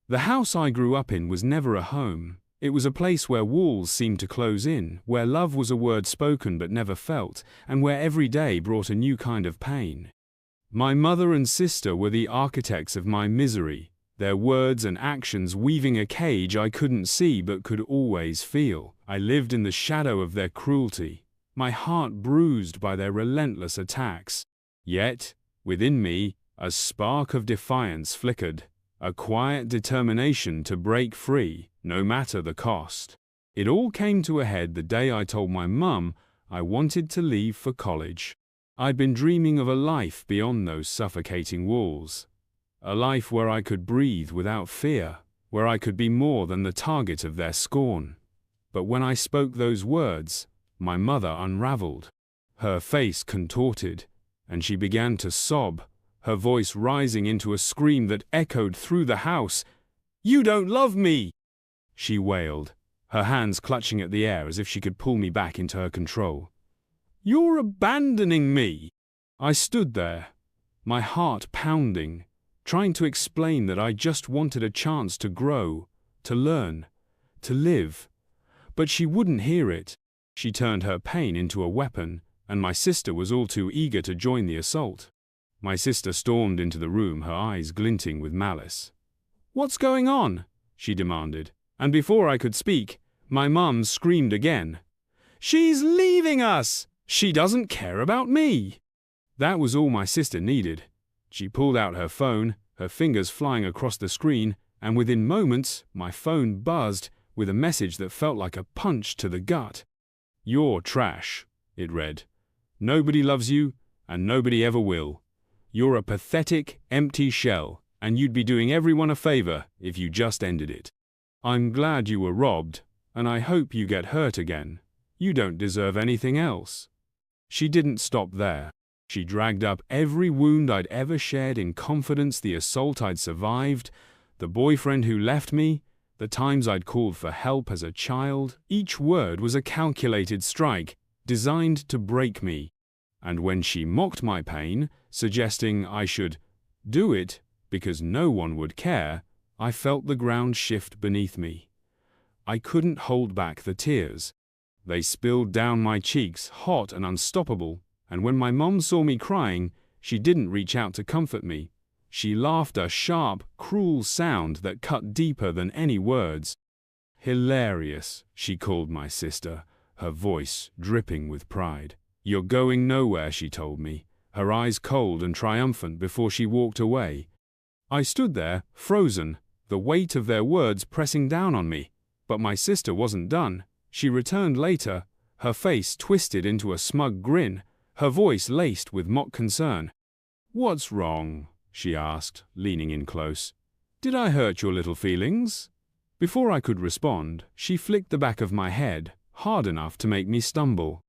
The house I grew up in was never a home. It was a place where walls seemed to close in, where love was a word spoken but never felt, and where every day brought a new kind of pain. My mother and sister were the architects of my misery, their words and actions weaving a cage I couldn't see but could always feel. I lived in the shadow of their cruelty, my heart bruised by their relentless attacks. Yet, within me, a spark of defiance flickered, a quiet determination to break free, no matter the cost. It all came to a head the day I told my mum I wanted to leave for college. I'd been dreaming of a life beyond those suffocating walls. A life where I could breathe without fear, where I could be more than the target of their scorn. But when I spoke those words, my mother unraveled. Her face contorted, and she began to sob, her voice rising into a scream that echoed through the house. "You don't love me!" she wailed, her hands clutching at the air as if she could pull me back into her control. "You're abandoning me!" I stood there, my heart pounding, trying to explain that I just wanted a chance to grow, to learn, to live. But she wouldn't hear it. She turned her pain into a weapon, and my sister was all too eager to join the assault. My sister stormed into the room, her eyes glinting with malice. "What's going on?" she demanded, and before I could speak, my mum screamed again. "She's leaving us! She doesn't care about me!" That was all my sister needed. She pulled out her phone, her fingers flying across the screen, and within moments, my phone buzzed with a message that felt like a punch to the gut. "You're trash," it read. "Nobody loves you, and nobody ever will. You're a pathetic, empty shell, and you'd be doing everyone a favor if you just ended it. I'm glad you were robbed, and I hope you get hurt again. You don't deserve anything else." She didn't stop there. She dragged up every wound I'd ever shared in confidence, the assault I'd survived, the boyfriend who left me, the times I'd called for help as a child. Each word was a calculated strike, designed to break me. And when she mocked my pain, suggesting I should do it because no one would care, I felt the ground shift beneath me. I couldn't hold back the tears. They spilled down my cheeks, hot and unstoppable, and when my mom saw me crying, she didn't reach out to comfort me. She laughed, a sharp, cruel sound that cut deeper than any words. "Hilarious," she called my sister, her voice dripping with pride. "You're going nowhere," she told me, her eyes cold and triumphant before she walked away. I stood there, frozen, the weight of their words pressing down on me. But my sister wasn't done. She returned later, her face twisted into a smug grin, her voice laced with mock concern. "What's wrong?" she asked, leaning in close. "Did I hurt your little feelings?" Before I could respond, she flicked the back of my head, hard enough to make me stumble.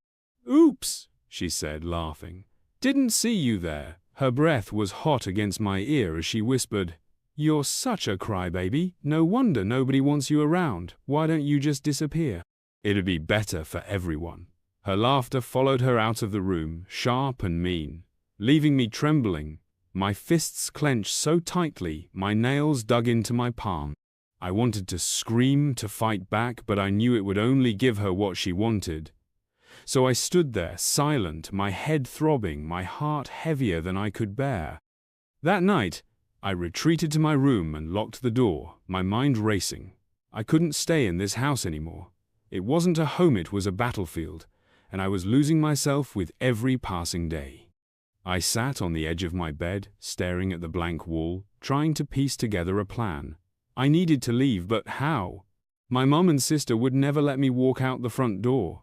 "Oops," she said, laughing. "Didn't see you there." Her breath was hot against my ear as she whispered, "You're such a crybaby. No wonder nobody wants you around. Why don't you just disappear? It'd be better for everyone." Her laughter followed her out of the room, sharp and mean, leaving me trembling, my fists clenched so tightly my nails dug into my palm. I wanted to scream, to fight back, but I knew it would only give her what she wanted. So I stood there, silent, my head throbbing, my heart heavier than I could bear. That night, I retreated to my room and locked the door, my mind racing. I couldn't stay in this house anymore. It wasn't a home, it was a battlefield, and I was losing myself with every passing day. I sat on the edge of my bed, staring at the blank wall, trying to piece together a plan. I needed to leave, but how? My mum and sister would never let me walk out the front door.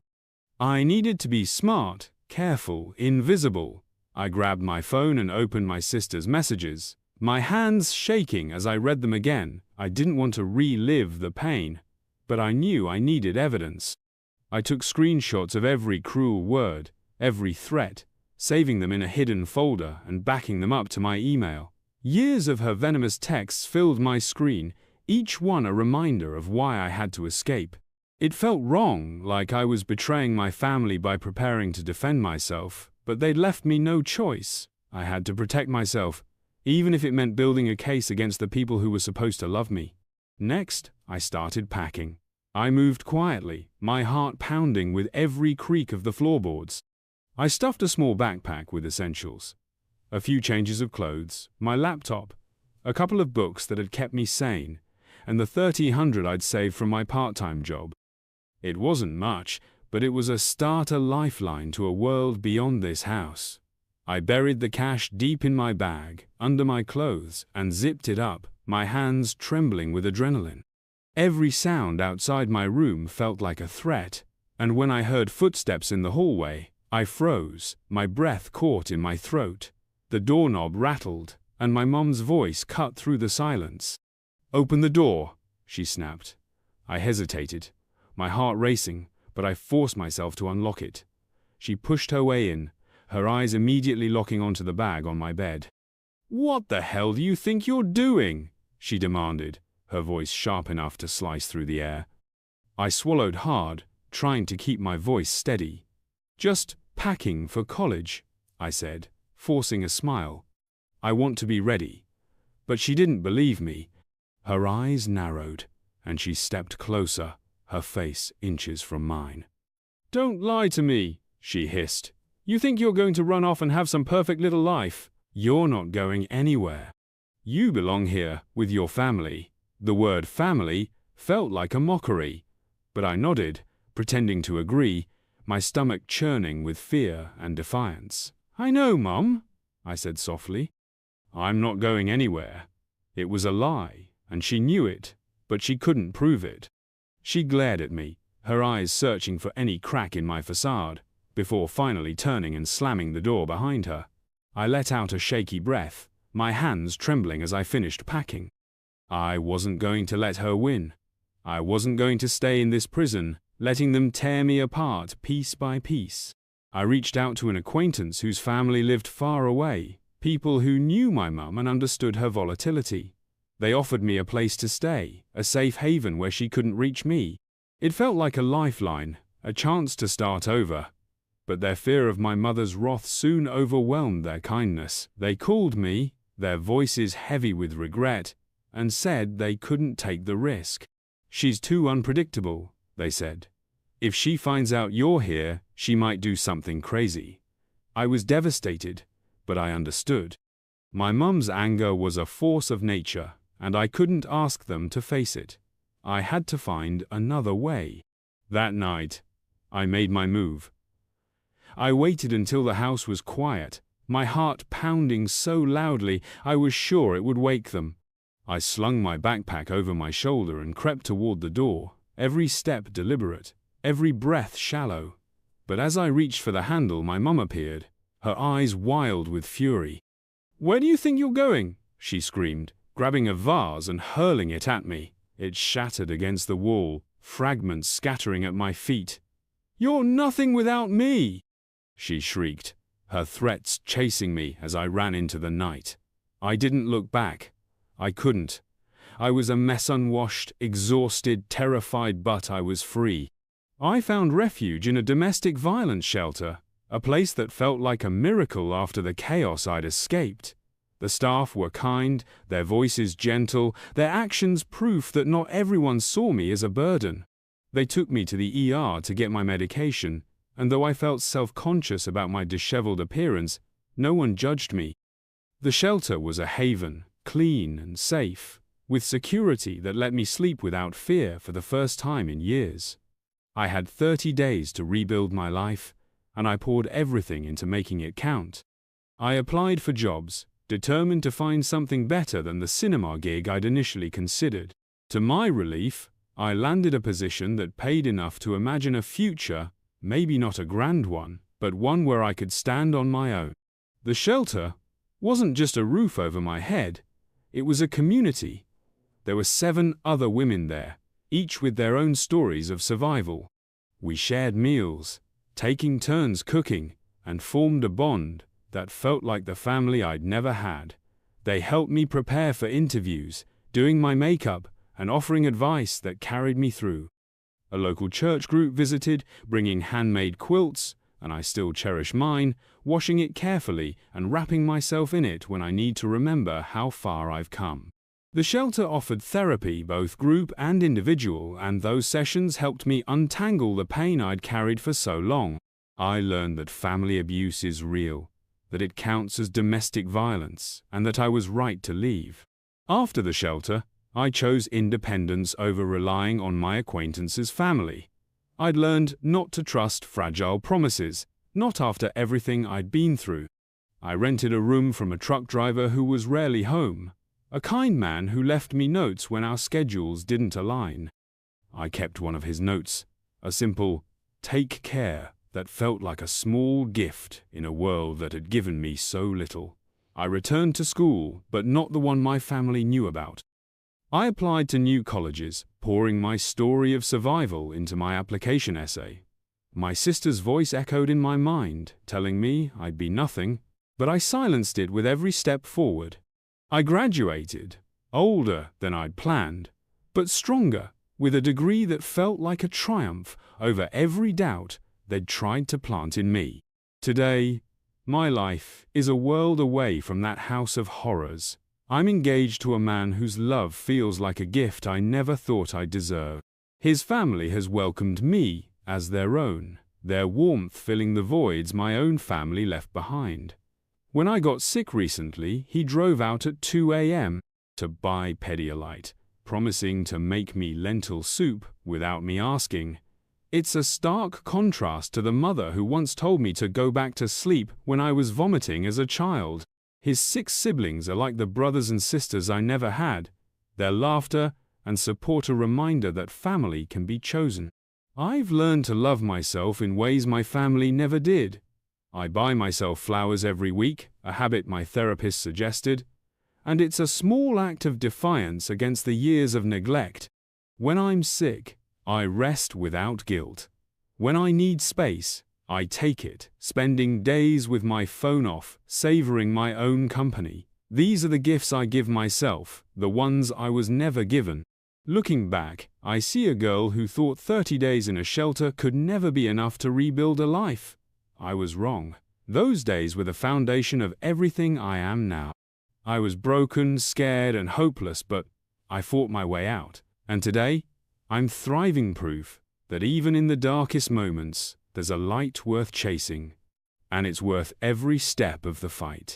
I needed to be smart, careful, invisible. I grabbed my phone and opened my sister's messages, my hands shaking as I read them again. I didn't want to relive the pain, but I knew I needed evidence. I took screenshots of every cruel word, every threat, saving them in a hidden folder and backing them up to my email. Years of her venomous texts filled my screen, each one a reminder of why I had to escape. It felt wrong, like I was betraying my family by preparing to defend myself, but they'd left me no choice. I had to protect myself, even if it meant building a case against the people who were supposed to love me. Next, I started packing. I moved quietly, my heart pounding with every creak of the floorboards. I stuffed a small backpack with essentials. A few changes of clothes, my laptop, a couple of books that had kept me sane, and the $300 I'd saved from my part-time job. It wasn't much, but it was a starter lifeline to a world beyond this house. I buried the cash deep in my bag, under my clothes, and zipped it up, my hands trembling with adrenaline. Every sound outside my room felt like a threat, and when I heard footsteps in the hallway, I froze, my breath caught in my throat. The doorknob rattled, and my mom's voice cut through the silence. "Open the door," she snapped. I hesitated, my heart racing, but I forced myself to unlock it. She pushed her way in, her eyes immediately locking onto the bag on my bed. "What the hell do you think you're doing?" she demanded, her voice sharp enough to slice through the air. I swallowed hard, trying to keep my voice steady. "Just packing for college," I said, forcing a smile. "I want to be ready." But she didn't believe me. Her eyes narrowed, and she stepped closer, her face inches from mine. "Don't lie to me," she hissed. "You think you're going to run off and have some perfect little life? You're not going anywhere. You belong here with your family." The word family felt like a mockery, but I nodded, pretending to agree, my stomach churning with fear and defiance. "I know, Mum," I said softly. "I'm not going anywhere." It was a lie, and she knew it, but she couldn't prove it. She glared at me, her eyes searching for any crack in my facade, before finally turning and slamming the door behind her. I let out a shaky breath, my hands trembling as I finished packing. I wasn't going to let her win. I wasn't going to stay in this prison, letting them tear me apart piece by piece. I reached out to an acquaintance whose family lived far away, people who knew my mum and understood her volatility. They offered me a place to stay, a safe haven where she couldn't reach me. It felt like a lifeline, a chance to start over. But their fear of my mother's wrath soon overwhelmed their kindness. They called me, their voices heavy with regret, and said they couldn't take the risk. "She's too unpredictable," they said. "If she finds out you're here, she might do something crazy." I was devastated, but I understood. My mum's anger was a force of nature, and I couldn't ask them to face it. I had to find another way. That night, I made my move. I waited until the house was quiet, my heart pounding so loudly I was sure it would wake them. I slung my backpack over my shoulder and crept toward the door, every step deliberate, every breath shallow. But as I reached for the handle, my mum appeared, her eyes wild with fury. "Where do you think you're going?" she screamed, grabbing a vase and hurling it at me. It shattered against the wall, fragments scattering at my feet. "You're nothing without me!" she shrieked, her threats chasing me as I ran into the night. I didn't look back. I couldn't. I was a mess, unwashed, exhausted, terrified, but I was free. I found refuge in a domestic violence shelter, a place that felt like a miracle after the chaos I'd escaped. The staff were kind, their voices gentle, their actions proof that not everyone saw me as a burden. They took me to the ER to get my medication, and though I felt self-conscious about my disheveled appearance, no one judged me. The shelter was a haven, clean and safe, with security that let me sleep without fear for the first time in years. I had 30 days to rebuild my life, and I poured everything into making it count. I applied for jobs, determined to find something better than the cinema gig I'd initially considered. To my relief, I landed a position that paid enough to imagine a future, maybe not a grand one, but one where I could stand on my own. The shelter wasn't just a roof over my head. It was a community. There were 7 other women there, each with their own stories of survival. We shared meals, taking turns cooking, and formed a bond that felt like the family I'd never had. They helped me prepare for interviews, doing my makeup, and offering advice that carried me through. A local church group visited, bringing handmade quilts, and I still cherish mine, washing it carefully and wrapping myself in it when I need to remember how far I've come. The shelter offered therapy, both group and individual, and those sessions helped me untangle the pain I'd carried for so long. I learned that family abuse is real, that it counts as domestic violence, and that I was right to leave. After the shelter, I chose independence over relying on my acquaintances' family. I'd learned not to trust fragile promises, not after everything I'd been through. I rented a room from a truck driver who was rarely home, a kind man who left me notes when our schedules didn't align. I kept one of his notes, a simple, "Take care," that felt like a small gift in a world that had given me so little. I returned to school, but not the one my family knew about. I applied to new colleges, pouring my story of survival into my application essay. My sister's voice echoed in my mind, telling me I'd be nothing, but I silenced it with every step forward. I graduated, older than I'd planned, but stronger, with a degree that felt like a triumph over every doubt they'd tried to plant in me. Today, my life is a world away from that house of horrors. I'm engaged to a man whose love feels like a gift I never thought I'd deserve. His family has welcomed me as their own, their warmth filling the voids my own family left behind. When I got sick recently, he drove out at 2 a.m. to buy Pedialyte, promising to make me lentil soup without me asking. It's a stark contrast to the mother who once told me to go back to sleep when I was vomiting as a child. His 6 siblings are like the brothers and sisters I never had, their laughter and support a reminder that family can be chosen. I've learned to love myself in ways my family never did. I buy myself flowers every week, a habit my therapist suggested, and it's a small act of defiance against the years of neglect. When I'm sick, I rest without guilt. When I need space, I take it, spending days with my phone off, savoring my own company. These are the gifts I give myself, the ones I was never given. Looking back, I see a girl who thought 30 days in a shelter could never be enough to rebuild a life. I was wrong. Those days were the foundation of everything I am now. I was broken, scared, and hopeless, but I fought my way out. And today, I'm thriving proof that even in the darkest moments, there's a light worth chasing, and it's worth every step of the fight.